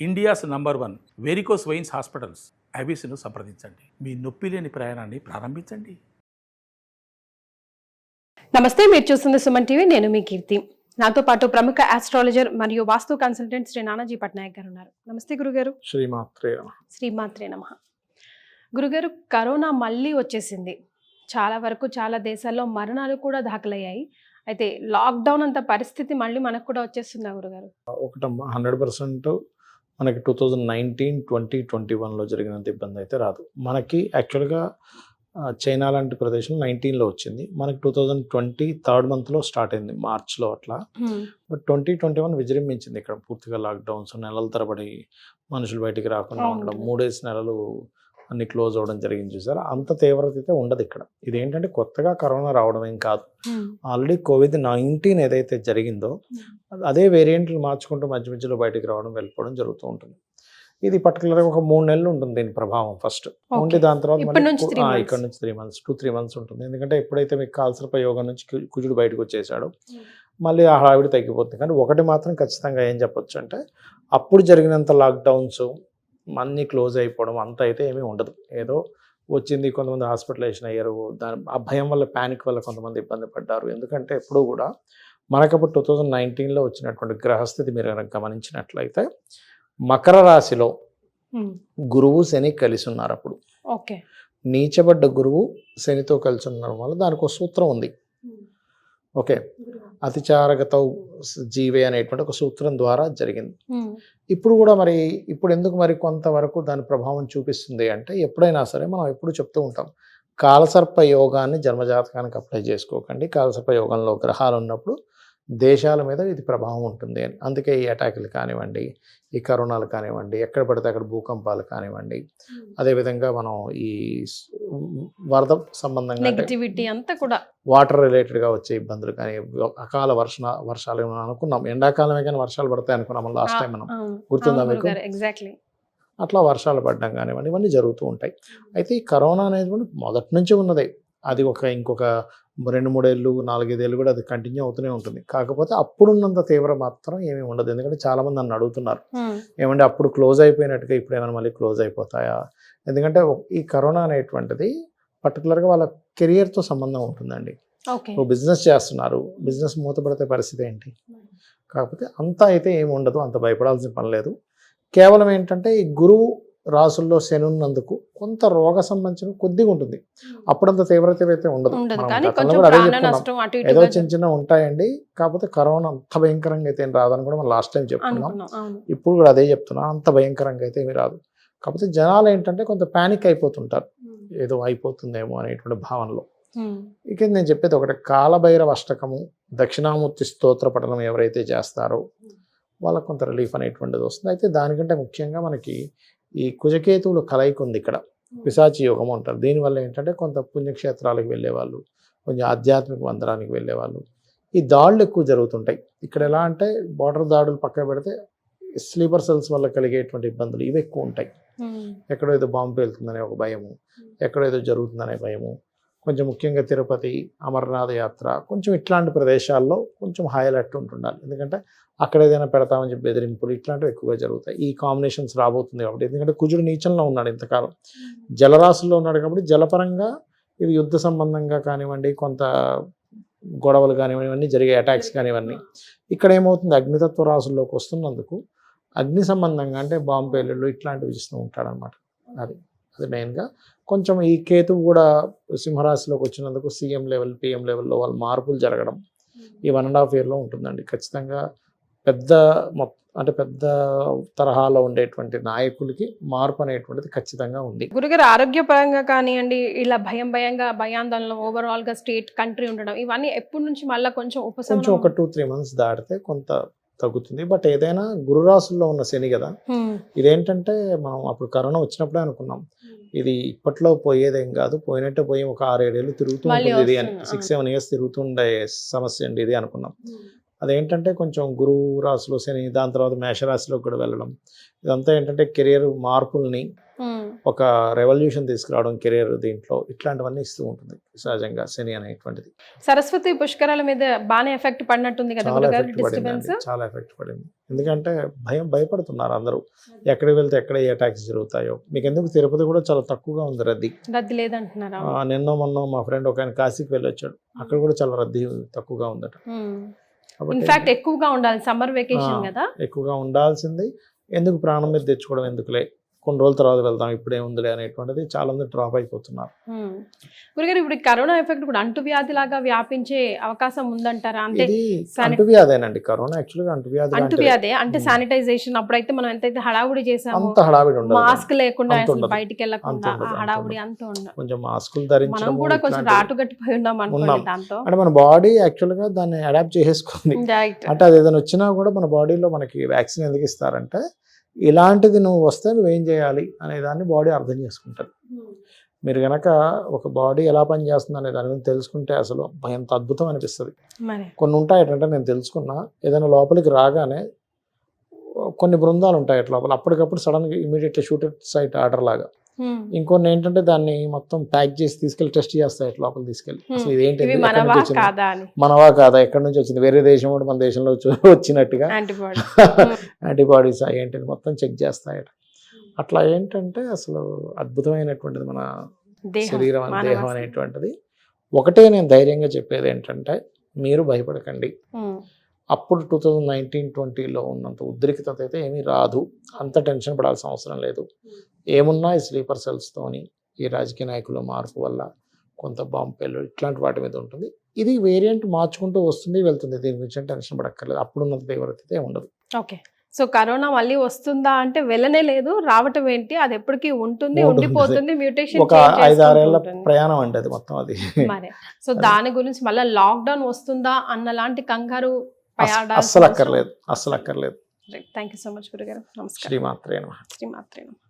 India's number 1 varicose veins hospitals ఐబీసీను సంప్రదించండి. మీ నొప్పి లేని ప్రయాణాన్ని ప్రారంభించండి. నమస్తే, మీరు చూస్తుంది సుమన్ టీవీ. నేను మీ కీర్తి. నాతో పాటు ప్రముఖ ఆస్ట్రాలజర్ మరియు వాస్తు కన్సల్టెంట్ శ్రీ నానాజీ పట్నాయక్ గారు ఉన్నారు. నమస్తే గురుగారు. శ్రీమాత్రే నమః. గురుగారు, కరోనా మళ్ళీ వచ్చేసింది. చాలా వరకు చాలా దేశాల్లో మరణాలు కూడా దాఖలయ్యాయి. అయితే లాక్డౌన్ అంత పరిస్థితి మళ్ళీ మనకు కూడా వచ్చేస్తుందా గురుగారు? 100% మనకి 2019, 20, 21లో జరిగినంత ఇబ్బంది అయితే రాదు. మనకి యాక్చువల్గా చైనా లాంటి ప్రదేశం 19లో వచ్చింది. మనకి 2020 థర్డ్ మంత్లో స్టార్ట్ అయింది, మార్చ్లో అట్లా. బట్ 2021 విజృంభించింది ఇక్కడ పూర్తిగా లాక్డౌన్స్, నెలల తరబడి మనుషులు బయటికి రాకుండా ఉండడం, 3 నెలలు అన్ని క్లోజ్ అవ్వడం జరిగింది. చూసారా, అంత తీవ్రత అయితే ఉండదు ఇక్కడ. ఇదేంటంటే కొత్తగా కరోనా రావడం ఏం కాదు. ఆల్రెడీ COVID-19 ఏదైతే జరిగిందో అదే వేరియంట్లు మార్చుకుంటూ మధ్య మధ్యలో బయటికి రావడం, వెళ్ళిపోవడం జరుగుతూ ఉంటుంది. ఇది పర్టికులర్గా ఒక 3 నెలలు ఉంటుంది దీని ప్రభావం ఫస్ట్. ఓన్లీ దాని తర్వాత ఇక్కడ నుంచి 3 months 2-3 months ఉంటుంది. ఎందుకంటే ఎప్పుడైతే మీకు కాల్సర్ప యోగం నుంచి కుజుడు బయటకు వచ్చేసాడో మళ్ళీ ఆ హడావిడి తగ్గిపోతుంది. కానీ ఒకటి మాత్రం ఖచ్చితంగా ఏం చెప్పొచ్చు అంటే, అప్పుడు జరిగినంత లాక్డౌన్స్ అన్నీ క్లోజ్ అయిపోవడం అంత అయితే ఏమీ ఉండదు. ఏదో వచ్చింది, కొంతమంది హాస్పిటలైజేషన్ అయ్యారు, ఆ భయం వల్ల, ప్యానిక్ వల్ల కొంతమంది ఇబ్బంది పడ్డారు. ఎందుకంటే ఎప్పుడూ కూడా మనకప్పుడు 2019లో వచ్చినటువంటి గ్రహస్థితి మీరు గమనించినట్లయితే మకర రాశిలో గురువు శని కలిసి ఉన్నారు. అప్పుడు నీచబడ్డ గురువు శనితో కలిసి ఉండడం వల్ల దానికి ఒక సూత్రం ఉంది. ఓకే, అతిచారగత జీవే అనేటువంటి ఒక సూత్రం ద్వారా జరిగింది. ఇప్పుడు కూడా మరి ఇప్పుడు ఎందుకు మరి కొంతవరకు దాని ప్రభావం చూపిస్తుంది అంటే, ఎప్పుడైనా సరే మనం ఎప్పుడు చెప్తూ ఉంటాం, కాలసర్ప యోగాన్ని జన్మజాతకానికి అప్లై చేసుకోకండి. కాలసర్ప యోగంలో గ్రహాలు ఉన్నప్పుడు దేశాల మీద ఇది ప్రభావం ఉంటుంది అని. అందుకే ఈ అటాకులు కానివ్వండి, ఈ కరోనాలు కానివ్వండి, ఎక్కడ పడితే అక్కడ భూకంపాలు కానివ్వండి, అదేవిధంగా మనం ఈ వరద సంబంధంగా అంతా కూడా వాటర్ రిలేటెడ్గా వచ్చే ఇబ్బందులు కానీ, అకాల వర్షాలు అనుకున్నాం, ఎండాకాలమే కానీ వర్షాలు పడతాయి అనుకున్నాం లాస్ట్ టైం మనం, గుర్తుందా మీకు? అట్లా వర్షాలు పడడం కానివ్వండి, ఇవన్నీ జరుగుతూ ఉంటాయి. అయితే ఈ కరోనా అనేది మొదటి నుంచి ఉన్నదే. అది ఇంకొక 2-3 ఏళ్ళు 4-5 ఏళ్ళు కూడా అది కంటిన్యూ అవుతూనే ఉంటుంది. కాకపోతే అప్పుడున్నంత తీవ్ర మాత్రం ఏమీ ఉండదు. ఎందుకంటే చాలామంది నన్ను అడుగుతున్నారు, ఏమంటే అప్పుడు క్లోజ్ అయిపోయినట్టుగా ఇప్పుడు ఏమైనా మళ్ళీ క్లోజ్ అయిపోతాయా? ఎందుకంటే ఈ కరోనా అనేటువంటిది పర్టికులర్గా వాళ్ళ కెరియర్తో సంబంధం ఉంటుందండి. బిజినెస్ చేస్తున్నారు, బిజినెస్ మూతపడితే పరిస్థితి ఏంటి? కాకపోతే అంత అయితే ఏమి ఉండదు, అంత భయపడాల్సిన పని లేదు. కేవలం ఏంటంటే ఈ గురువు రాసుల్లో శని ఉన్నందుకు కొంత రోగ సంబంధించిన కొద్దిగా ఉంటుంది. అప్పుడంత తీవ్రత అయితే ఉండదు. ఏదో చిన్న ఉంటాయండి. కాకపోతే కరోనా అంత భయంకరంగా అయితే ఏం రాదని కూడా మనం లాస్ట్ టైం చెప్పుకున్నాం. ఇప్పుడు కూడా అదే చెప్తున్నా, అంత భయంకరంగా అయితే ఏమి రాదు. కాకపోతే జనాలు ఏంటంటే కొంత ప్యానిక్ అయిపోతుంటారు, ఏదో అయిపోతుందేమో అనేటువంటి భావనలో. ఇక నేను చెప్పేది ఒకటి, కాలభైరవ అష్టకము, దక్షిణామూర్తి స్తోత్ర పఠనం ఎవరైతే చేస్తారో వాళ్ళకు కొంత రిలీఫ్ అనేటువంటిది వస్తుంది. అయితే దానికంటే ముఖ్యంగా మనకి ఈ కుజకేతువులు కలయిక ఉంది ఇక్కడ, పిశాచి యోగం అంటారు. దీనివల్ల ఏంటంటే కొంత పుణ్యక్షేత్రాలకు వెళ్ళేవాళ్ళు, కొంచెం ఆధ్యాత్మిక మందిరానికి వెళ్ళేవాళ్ళు, ఈ దాడులు ఎక్కువ జరుగుతుంటాయి ఇక్కడ. ఎలా అంటే బార్డర్ దాడులు పక్కన పెడితే స్లీపర్ సెల్స్ వల్ల కలిగేటువంటి ఇబ్బందులు ఇవి ఎక్కువ ఉంటాయి. ఎక్కడో ఏదో బాంబు వెళ్తుందనే ఒక భయము, ఎక్కడో ఏదో జరుగుతుందనే భయము, కొంచెం ముఖ్యంగా తిరుపతి, అమర్నాథ యాత్ర, కొంచెం ఇట్లాంటి ప్రదేశాల్లో కొంచెం హై అలర్ట్ ఉంటుండాలి. ఎందుకంటే అక్కడ ఏదైనా పెడతామని చెప్పి బెదిరింపులు ఇట్లాంటివి ఎక్కువగా జరుగుతాయి. ఈ కాంబినేషన్స్ రాబోతుంది కాబట్టి, ఎందుకంటే కుజుడు నీచంలో ఉన్నాడు ఇంతకాలం, జలరాశుల్లో ఉన్నాడు కాబట్టి జలపరంగా ఇది యుద్ధ సంబంధంగా కానివ్వండి, కొంత గొడవలు కానివ్వండి, ఇవన్నీ జరిగే అటాక్స్ కానివ్వండి. ఇక్కడ ఏమవుతుంది, అగ్నితత్వ రాశుల్లోకి వస్తున్నందుకు అగ్ని సంబంధంగా అంటే బాంబు పేలుళ్ళు ఇట్లాంటివి ఇస్తూ ఉంటాడనమాట. అది మెయిన్గా. కొంచెం ఈ కేతువు కూడా సింహరాశిలోకి వచ్చినందుకు సీఎం లెవెల్, పిఎం లెవెల్లో వాళ్ళు మార్పులు జరగడం ఈ 1.5 yearలో ఉంటుందండి. ఖచ్చితంగా పెద్ద తరహాలో ఉండేటువంటి నాయకులకి మార్పు అనేటువంటిది ఖచ్చితంగా ఉంది. గురుగారు, ఆరోగ్యపరంగా కానివ్వండి, ఇలా భయాందోళన ఓవరాల్ గా స్టేట్ కంట్రీ ఉండడం, ఇవన్నీ ఎప్పటి నుంచి మళ్ళీ కొంచెం ఒక 2-3 months దాటితే కొంత తగ్గుతుంది. బట్ ఏదైనా గురురాశుల్లో ఉన్న శని కదా, ఇదేంటంటే మనం అప్పుడు కరోనా వచ్చినప్పుడే అనుకున్నాం ఇది ఇప్పట్లో పోయేదేం కాదు, పోయినట్టే పోయి ఒక 6-7 ఏళ్ళు తిరుగుతూ ఉంటుంది ఇది అని, 6-7 years తిరుగుతుండే సమస్య అండి ఇది అనుకున్నాం. అదేంటంటే కొంచెం గురువు రాశిలో శని, దాని తర్వాత మేషరాశిలో కూడా వెళ్ళడం, ఇదంతా ఏంటంటే కెరియర్ మార్పుల్ని, ఒక రెవల్యూషన్ తీసుకురావడం కెరియర్ దీంట్లో, ఇట్లాంటివన్నీ ఇస్తూ ఉంటుంది సహజంగా శని అనేటువంటిది. సరస్వతి పుష్కరాల మీద బాగానే ఎఫెక్ట్ పడినట్టుంది కదా చాలా గురుగారు, ఎఫెక్ట్ పడింది, డిస్టర్బెన్స్. చాలా ఎఫెక్ట్ పడింది. ఎందుకంటే భయపడుతున్నారు అందరూ, ఎక్కడికి వెళ్తే ఎక్కడ ఏ అటాక్స్ జరుగుతాయో. మీకు ఎందుకు తిరుపతి కూడా చాలా తక్కువగా ఉంది రద్దీ లేదంటున్నారా? నిన్న మొన్న మా ఫ్రెండ్ ఒక ఆయన కాశీకి వెళ్ళి వచ్చాడు, అక్కడ కూడా చాలా రద్దీ తక్కువగా ఉందట. ఇన్ఫాక్ట్ ఎక్కువగా ఉండాలి, సమ్మర్ వెకేషన్ కదా, ఎక్కువగా ఉండాల్సింది. ఎందుకు ప్రాణం మీద తెచ్చుకోవడం ఎందుకులే, కొన్ని రోజుల తర్వాత వెళ్దాం, ఇప్పుడే ఉందిలే అనేటువంటిది చాలా మంది డ్రాప్ అయిపోతున్నారు. గురుగారు, ఇప్పుడు కరోనా ఎఫెక్ట్ కూడా అంటువ్యాధి లాగా వ్యాపించే అవకాశం ఉందంటారా? అంటే అంటువ్యాధేనండి కరోనా, యాక్చువల్గా అంటువ్యాధి అంటే శానిటైజేషన్ అప్పుడైతే మనం ఎంతైతే హడావుడి చేసామో, అంత హడావిడి ఉండదు, మాస్క్ లేకుండా అసలు బయటికి వెళ్ళకుండా హడావుడి అంత ఉండదు. కొంచెం మాస్కులు ధరించడం, మనం కూడా కొంచెం రాటుగట్టిపోయి ఉన్నాం అనుకోండి దాంతో. అంటే మన బాడీ యాక్చువల్గా దాన్ని అడాప్ట్ చేసేసుకుంది. అంటే అది ఏదైనా వచ్చినా కూడా మన బాడీలో మనకి వ్యాక్సిన్ ఎందుకు ఇస్తారంటే, ఇలాంటిది నువ్వు వస్తే నువ్వేం చేయాలి అనే దాన్ని బాడీ అర్థం చేసుకుంటుంది. మీరు కనుక ఒక బాడీ ఎలా పనిచేస్తుంది అనే దాని గురించి తెలుసుకుంటే అసలు ఎంత అద్భుతం అనిపిస్తుంది. కొన్ని ఉంటాయి ఏంటంటే, నేను తెలుసుకున్నా, ఏదైనా లోపలికి రాగానే కొన్ని బృందాలు ఉంటాయి లోపల, అప్పటికప్పుడు సడన్గా ఇమీడియట్లీ షూట్ సైట్ ఆర్డర్ లాగా. ఇంకొన్ని ఏంటంటే దాన్ని మొత్తం ప్యాక్ చేసి తీసుకెళ్లి టెస్ట్ చేస్తాయి లోపల తీసుకెళ్ళి, అసలు ఇదేంటి, మనవా కాదా, ఎక్కడి నుంచి వచ్చింది, వేరే దేశం కూడా మన దేశంలో వచ్చినట్టుగా యాంటీబాడీస్ ఏంటి మొత్తం చెక్ చేస్తాయట. అట్లా ఏంటంటే అసలు అద్భుతమైనటువంటిది మన శరీరం, దేహం అనేటువంటిది. ఒకటే నేను ధైర్యంగా చెప్పేది ఏంటంటే, మీరు భయపడకండి. అప్పుడు 2019-20లో ఉన్నంత ఉద్రిక్తత అయితే ఏమీ రాదు, అంత టెన్షన్ పడాల్సిన అవసరం లేదు. ఏమున్నా ఈ స్లీపర్ సెల్స్తోని, ఈ రాజకీయ నాయకుల మార్పు వల్ల కొంత బాంబేలు ఇట్లాంటి వాటి మీద ఉంటుంది. ఇది వేరియంట్ మార్చుకుంటూ వస్తుంది వెళ్తుంది, దీని గురించి టెన్షన్ పడక్కర్లేదు, అప్పుడున్నంత తీవ్రత ఉండదు. ఓకే, సో కరోనా మళ్ళీ వస్తుందా అంటే వెళ్ళనే లేదు, రావటం ఏంటి, అది ఎప్పటికీ ఉంటుంది, ఉండిపోతుంది, మ్యూటేషన్ ఒక 5-6 ఏళ్ల ప్రయాణం అంటే అది మొత్తం అది. మరి సో దాని గురించి మళ్ళీ లాక్డౌన్ వస్తుందా అన్నలాంటి కంగారు అస్సలు అక్కర్లేదు. థ్యాంక్ యూ సో మచ్ గురుగారు. నమస్కారం. శ్రీమాత్రే నమః. శ్రీమాత్రే నమః.